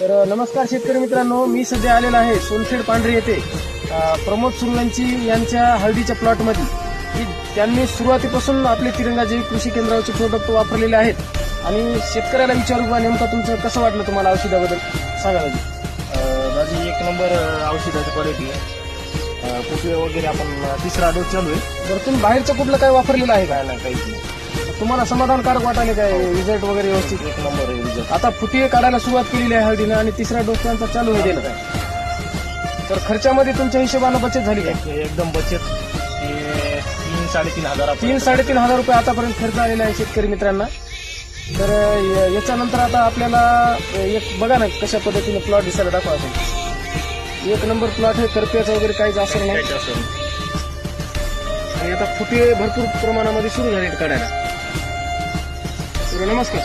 तर नमस्कार शेतकरी मित्रांनो, मी सध्या आलेला आहे सोनखेड पांढरे येथे प्रमोद सुर्लंची यांच्या हळदीच्या प्लॉटमध्ये की त्यांनी सुरुवातीपासून आपले तिरंगा जैविक कृषी केंद्रावरचे प्रोडक्ट वापरलेले आहेत आणि शेतकऱ्याला विचारू का नेमका तुमचं कसं वाटलं तुम्हाला औषधाबद्दल सांगा दादी. दादी एक नंबर औषधाची क्वालिटी आहे. फुटवे वगैरे आपण तिसरा डोस चालू आहे. बरं, तुम्ही बाहेरचं कुठलं काय वापरलेलं आहे का? काय नाही काहीच नाही. तुम्हाला समाधानकारक वाटायला काय रिझल्ट वगैरे व्यवस्थित? एक नंबर आहे रिझल्ट. आता फुटिये काढायला सुरुवात केलेली आहे हळदीनं आणि तिसरा डोस त्यांचा चालू आहे दिला. तर खर्चामध्ये तुमच्या हिशोबानं बचत झाली काय? एकदम बचत. 3-3.5 हजार. 3-3.5 रुपये आतापर्यंत खर्च आलेला आहे शेतकरी मित्रांना. तर याच्यानंतर आता आपल्याला एक बघा ना कशा पद्धतीने प्लॉट दिसायला दाखवा. एक नंबर प्लॉट आहे, करप्याचा वगैरे काहीच असर नाही आणि आता फुटे भरपूर प्रमाणामध्ये सुरू झाले काढायला. तर नमस्कार.